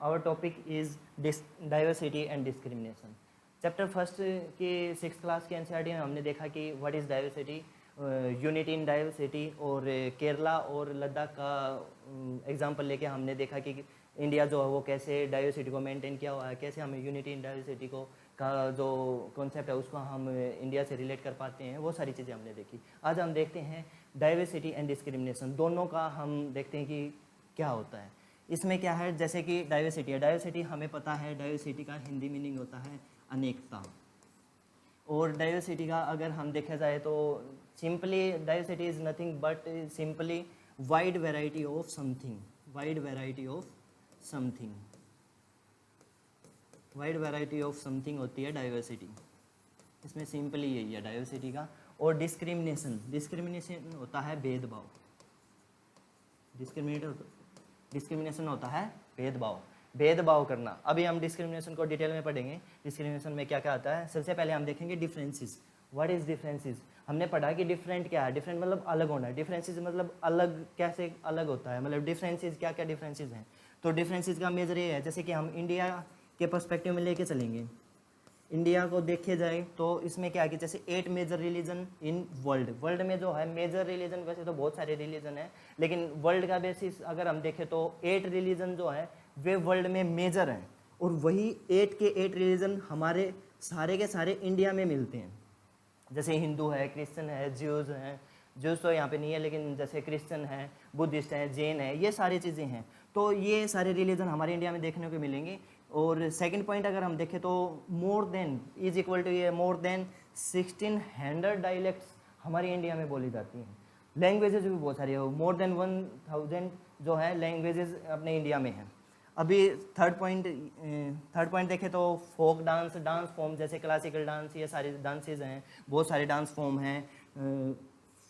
our topic is diversity and discrimination. Chapter first के 6th class के NCERT में हमने देखा कि what is diversity, unity in diversity, और केरला और लद्दाख का एग्जांपल लेके हमने देखा कि इंडिया जो है वो कैसे डाइवर्सिटी को मेंटेन किया हुआ है, कैसे हमें यूनिटी इन डाइवर्सिटी को का जो कॉन्सेप्ट है उसको हम इंडिया से रिलेट कर पाते हैं, वो सारी चीज़ें हमने देखी। आज हम देखते हैं डाइवर्सिटी एंड डिस्क्रिमिनेशन, दोनों का हम देखते हैं कि क्या होता है। इसमें क्या है, जैसे कि डाइवर्सिटी है, डाइवर्सिटी हमें पता है, डाइवर्सिटी का हिंदी मीनिंग होता है अनेकता। और डाइवर्सिटी का अगर हम देखा जाए तो simply diversity is nothing but simply wide variety of something, wide variety of something, wide variety of something होती है डाइवर्सिटी। इसमें सिंपली यही है डाइवर्सिटी का। और डिस्क्रिमिनेशन, डिस्क्रिमिनेशन होता है भेदभाव, डिस्क्रिमिनेशन होता है भेदभाव, भेदभाव करना। अभी हम डिस्क्रिमिनेशन को डिटेल में पढ़ेंगे, डिस्क्रिमिनेशन में क्या क्या आता है। सबसे पहले हम देखेंगे डिफरेंसेस। What is differences? हमने पढ़ा कि डिफरेंट क्या है, डिफरेंट मतलब अलग होना है, डिफरेंसेस मतलब अलग, कैसे अलग होता है, मतलब डिफरेंसेस क्या क्या डिफरेंसेस हैं। तो डिफरेंसेस का मेजर ये है, जैसे कि हम इंडिया के पर्सपेक्टिव में लेके चलेंगे, इंडिया को देखे जाए तो इसमें क्या है कि जैसे 8 major religion in world, world में जो है मेजर रिलीजन, वैसे तो बहुत सारे रिलीजन है लेकिन वर्ल्ड का बेसिस अगर हम देखें तो 8 रिलीजन जो है वे वर्ल्ड में मेजर हैं। और वही 8 के 8 रिलीजन हमारे सारे के सारे इंडिया में मिलते हैं। जैसे हिंदू है, क्रिश्चियन है, ज्यूज़ हैं, ज्यूज़ तो यहाँ पे नहीं है लेकिन जैसे क्रिश्चियन है, बुद्धिस्ट है, जैन है, ये सारी चीज़ें हैं। तो ये सारे रिलीजन हमारे इंडिया में देखने को मिलेंगे। और सेकंड पॉइंट अगर हम देखें तो more than is equal to ये मोर देन 1600 डायलेक्ट्स हमारी इंडिया में बोली जाती हैं। लैंग्वेजेज भी बहुत सारी है, मोर देन 1000 जो है लैंग्वेजेज अपने इंडिया में हैं। अभी थर्ड पॉइंट देखें तो फोक डांस, डांस फॉर्म जैसे क्लासिकल डांस, ये सारे डांसेज हैं, बहुत सारे डांस फॉर्म हैं।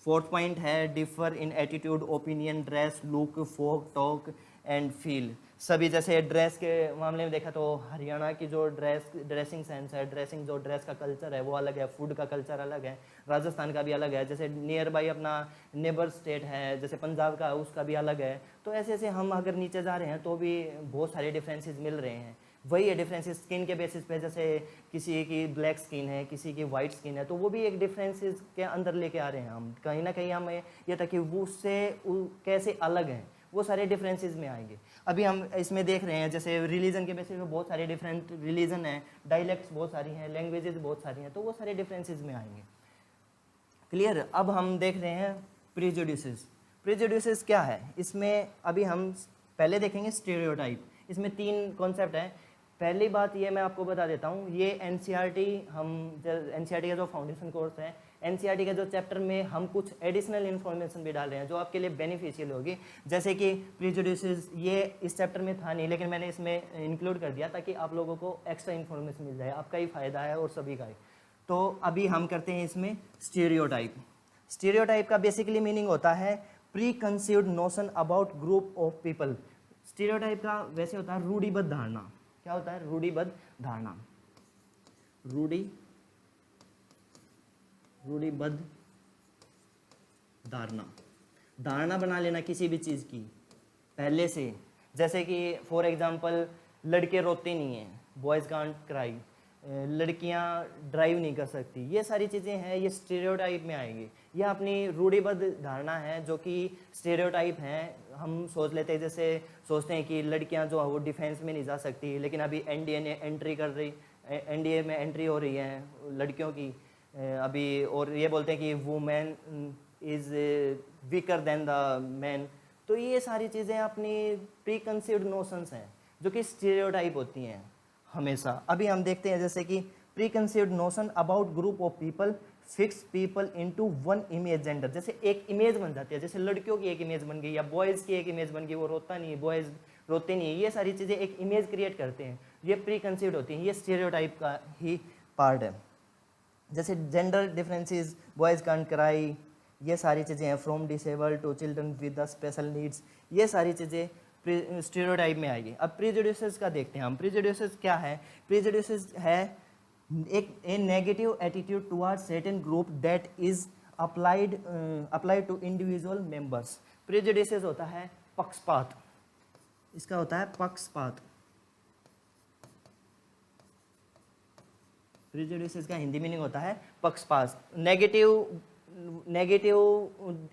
फोर्थ पॉइंट है differ in attitude, opinion, dress, look, folk, talk and feel. सभी जैसे ड्रेस के मामले में देखा तो हरियाणा की जो ड्रेसिंग सेंस है, ड्रेसिंग जो ड्रेस का कल्चर है वो अलग है, फूड का कल्चर अलग है, राजस्थान का भी अलग है, जैसे नियर बाई अपना नेबर स्टेट है जैसे पंजाब का, उसका भी अलग है। तो ऐसे ऐसे हम अगर नीचे जा रहे हैं तो भी बहुत सारे डिफरेंसेस मिल रहे हैं। वही है डिफरेंसेस स्किन के बेसिस पे, जैसे किसी की ब्लैक स्किन है, किसी की वाइट स्किन है, तो वो भी एक डिफरेंसेस के अंदर लेके आ रहे हैं हम, कहीं ना कहीं हमें ये था कि वो उससे कैसे अलग हैं, वो सारे डिफरेंसेस में आएंगे। अभी हम इसमें देख रहे हैं जैसे रिलीजन के बेसिस पे बहुत सारे डिफरेंट रिलीजन हैं, डायलेक्ट्स बहुत सारी हैं, लैंग्वेजेस बहुत सारी हैं, तो वो सारे डिफरेंसेस में आएंगे। क्लियर? अब हम देख रहे हैं प्रेजुडिसेस। प्रेजुडिसेस क्या है, इसमें अभी हम पहले देखेंगे स्टीरियोटाइप। इसमें 3 कॉन्सेप्ट हैं। पहली बात ये मैं आपको बता देता हूँ, ये एनसीईआरटी एनसीईआरटी का जो फाउंडेशन कोर्स है, एनसीईआरटी के जो चैप्टर में हम कुछ एडिशनल इन्फॉर्मेशन भी डाल रहे हैं जो आपके लिए बेनिफिशियल होगी। जैसे कि प्रेजुडिसेस, ये इस चैप्टर में था नहीं लेकिन मैंने इसमें इंक्लूड कर दिया ताकि आप लोगों को एक्स्ट्रा इन्फॉर्मेशन मिल जाए, आपका ही फायदा है और सभी का ही। तो अभी हम करते हैं इसमें स्टीरियोटाइप। स्टीरियोटाइप का बेसिकली मीनिंग होता है pre conceived notion about group of people. Stereotype का वैसे होता है रूढ़िबद्ध धारणा। क्या होता है? रूढ़िबद्ध धारणा। रूढ़िबद्ध धारणा, धारणा बना लेना किसी भी चीज़ की पहले से। जैसे कि फॉर एग्जांपल लड़के रोते नहीं हैं, बॉयज़ कांट क्राई, लड़कियां ड्राइव नहीं कर सकती, ये सारी चीज़ें हैं, ये स्टीरियोटाइप में आएंगी। ये अपनी रूढ़िबद्ध धारणा है जो कि स्टीरियोटाइप हैं। हम सोच लेते हैं, जैसे सोचते हैं कि लड़कियां जो है वो डिफेंस में नहीं जा सकती, लेकिन अभी एनडीए में एंट्री हो रही है लड़कियों की अभी, और ये बोलते हैं कि women is weaker then the man. तो ये सारी चीज़ें अपनी प्री कंसीव्ड नोशंस हैं जो कि स्टीरियोटाइप होती हैं हमेशा। अभी हम देखते हैं जैसे कि pre conceived notion about group of people fix people into one image gender. जैसे एक इमेज बन जाती है, जैसे लड़कियों की एक इमेज बन गई या बॉयज़ की एक इमेज बन गई, वो रोता नहीं है, बॉयज़ रोते नहीं है, ये सारी चीज़ें एक इमेज क्रिएट करते हैं, ये प्री कंसीव्ड होती हैं, ये स्टीरियोटाइप का ही पार्ट है। जैसे gender differences, boys can't cry, ये सारी चीज़ें हैं, from disabled to children with the special needs, ये सारी चीज़ें स्टीरियोटाइप में आएगी। अब प्रेजुडिसेस का देखते हैं हम। प्रेजुडिसेस क्या है? प्रेजुडिसेस है a negative attitude towards certain group that is applied to individual members. Prejudices होता है पक्षपात, इसका होता है पक्षपात। प्रिजुडिसेस का हिंदी मीनिंग होता है पक्षपात, negative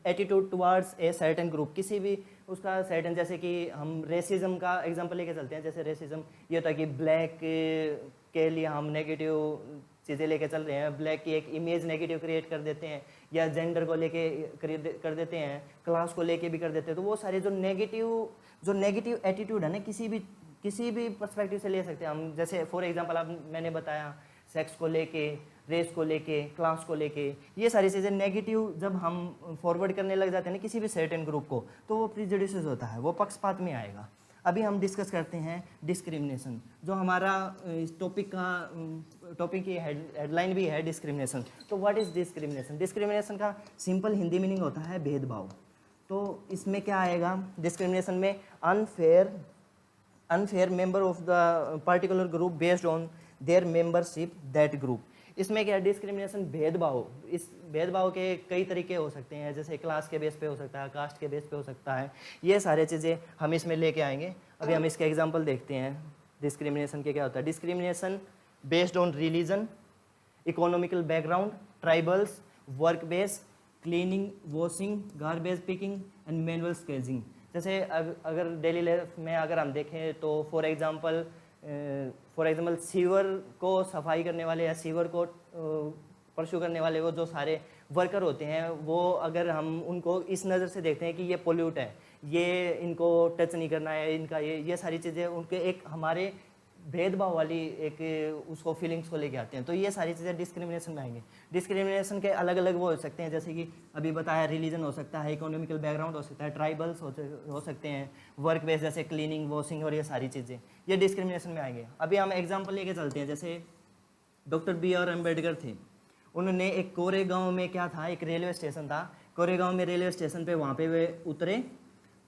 attitude towards a certain group, किसी भी उसका सर्टेन, जैसे कि हम रेसिज्म का एग्जांपल लेके चलते हैं। जैसे रेसिज्म ये होता है कि ब्लैक के लिए हम नेगेटिव चीज़ें लेके चल रहे हैं, ब्लैक की एक इमेज नेगेटिव क्रिएट कर देते हैं, या जेंडर को लेके कर देते हैं, क्लास को लेके भी कर देते हैं। तो वो सारे जो नेगेटिव एटीट्यूड है ना, किसी भी पर्सपेक्टिव से ले सकते हैं हम। जैसे फॉर एग्जांपल आप मैंने बताया सेक्स को लेके, रेस को लेके, क्लास को लेके, ये सारी चीज़ें नेगेटिव जब हम फॉरवर्ड करने लग जाते हैं ना किसी भी सर्टेन ग्रुप को, तो वो प्रिजुडिसेस होता है, वो पक्षपात में आएगा। अभी हम डिस्कस करते हैं डिस्क्रिमिनेशन, जो हमारा इस टॉपिक की हेडलाइन भी है डिस्क्रिमिनेशन। तो व्हाट इज़ डिस्क्रिमिनेशन? डिस्क्रिमिनेशन का सिंपल हिंदी मीनिंग होता है भेदभाव। तो इसमें क्या आएगा डिस्क्रिमिनेशन में? Unfair member of the particular group based on their membership that group. इसमें क्या है? डिस्क्रिमिनेशन भेदभाव। इस भेदभाव के कई तरीके हो सकते हैं, जैसे क्लास के बेस पे हो सकता है, कास्ट के बेस पे हो सकता है, ये सारे चीज़ें हम इसमें लेके आएंगे। अभी हम इसके एग्जांपल देखते हैं डिस्क्रिमिनेशन के क्या होता है। Discrimination based on religion, economical background, tribals, work base, cleaning, washing, garbage picking and manual sketching. जैसे अगर डेली लाइफ में अगर हम देखें तो फॉर एग्जांपल सीवर को सफाई करने वाले या सीवर को परस्यू करने वाले वो जो सारे वर्कर होते हैं, वो अगर हम उनको इस नज़र से देखते हैं कि ये पोल्यूट है, ये इनको टच नहीं करना है, इनका ये सारी चीज़ें उनके एक हमारे भेदभाव वाली एक उसको फीलिंग्स को लेके आते हैं। तो ये सारी चीज़ें डिस्क्रिमिनेशन में आएंगे। डिस्क्रिमिनेशन के अलग अलग वो हो सकते हैं, जैसे कि अभी बताया रिलीजन हो सकता है, इकोनॉमिकल बैकग्राउंड हो सकता है, ट्राइबल्स हो सकते हैं, वर्क बेस जैसे क्लीनिंग, वॉशिंग और ये सारी चीज़ें ये डिस्क्रिमिनेशन में आएंगे। अभी हम एग्जाम्पल लेके चलते हैं। जैसे डॉक्टर BR अम्बेडकर थे, उन्होंने एक कोरेगांव में क्या था, एक रेलवे स्टेशन था, कोरेगांव में रेलवे स्टेशन पे वहाँ पे वे उतरे।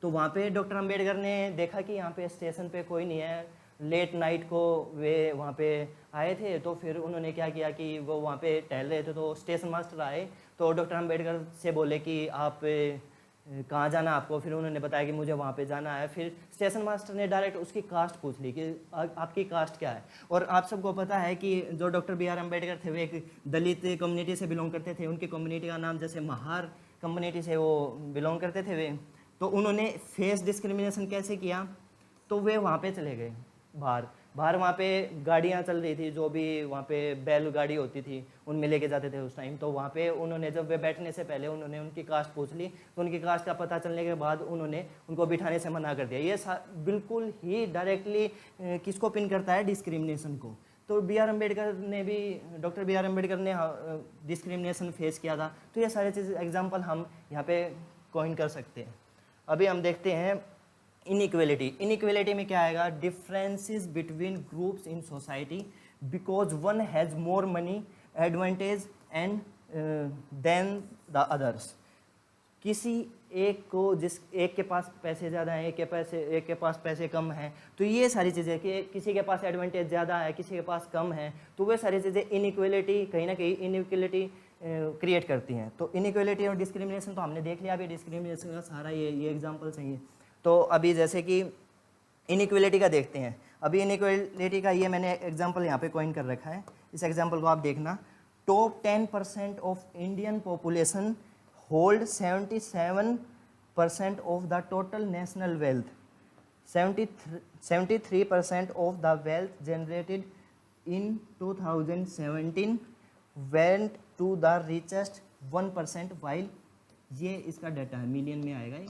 तो वहाँ पे डॉक्टर अम्बेडकर ने देखा कि यहाँ पे स्टेशन पे कोई नहीं है, लेट नाइट को वे वहाँ पे आए थे। तो फिर उन्होंने क्या किया कि वो वहाँ पे टहल रहे थे, तो स्टेशन मास्टर आए, तो डॉक्टर अम्बेडकर से बोले कि आप कहाँ जाना आपको। फिर उन्होंने बताया कि मुझे वहाँ पे जाना है। फिर स्टेशन मास्टर ने डायरेक्ट उसकी कास्ट पूछ ली कि आपकी कास्ट क्या है। और आप सबको पता है कि जो डॉक्टर BR अम्बेडकर थे वे एक दलित कम्युनिटी से बिलोंग करते थे। उनकी कम्युनिटी का नाम जैसे महार कम्युनिटी से वो बिलोंग करते थे वे। तो उन्होंने फेस डिस्क्रिमिनेशन कैसे किया? तो वे वहाँ पे चले गए बाहर वहाँ पे गाड़ियाँ चल रही थी, जो भी वहाँ पे बैल गाड़ी होती थी उनमें लेके जाते थे उस टाइम। तो वहाँ पे उन्होंने जब वे बैठने से पहले उन्होंने उनकी कास्ट पूछ ली, तो उनकी कास्ट का पता चलने के बाद उन्होंने उनको बिठाने से मना कर दिया। ये बिल्कुल ही डायरेक्टली किसको पिन करता है? डिस्क्रिमिनेशन को। तो डॉक्टर BR अम्बेडकर ने डिस्क्रिमिनेशन फेस किया था। तो ये सारी चीज़ एग्जाम्पल हम यहाँ पे कॉइन कर सकते हैं। अभी हम देखते हैं इनइक्वेलिटी में क्या आएगा? Differences between groups in society because one has more money advantage and than the others. किसी एक के पास पैसे ज़्यादा हैं, एक के पास पैसे कम हैं। तो ये सारी चीज़ें कि किसी के पास एडवांटेज ज़्यादा है, किसी के पास कम है, तो वे सारी चीज़ें इनइक्वेलिटी कहीं ना कहीं इनइक्वेलिटी क्रिएट करती हैं। तो इनइक्वेलिटी और डिस्क्रिमिनेशन तो हमने देख लिया। अभी डिस्क्रिमिनेशन का सारा ये एग्जाम्पल चाहिए। तो अभी जैसे कि इनइक्वेलिटी का देखते हैं। अभी इनइक्वेलिटी का ये मैंने एग्जांपल यहाँ पे कॉइन कर रखा है, इस एग्जांपल को आप देखना। Top 10% of Indian population hold 77% of the total national wealth. 73% of the wealth generated in 2017 went to the richest 1%, while ये इसका डाटा है, मिलियन में आएगा ये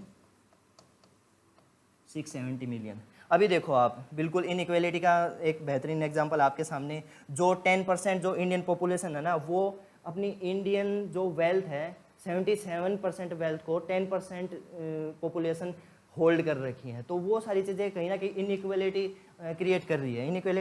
670 मिलियन। अभी देखो आप बिल्कुल इनइक्वेलिटी का एक बेहतरीन एग्जांपल आपके सामने। जो 10% जो इंडियन पॉपुलेशन है ना, वो अपनी इंडियन जो वेल्थ है 77% वेल्थ को 10% पॉपुलेशन होल्ड कर रखी है। तो वो सारी चीज़ें कहीं ना कहीं इनइक्वेलिटी क्रिएट कर रही है। इनइक्वेलिटी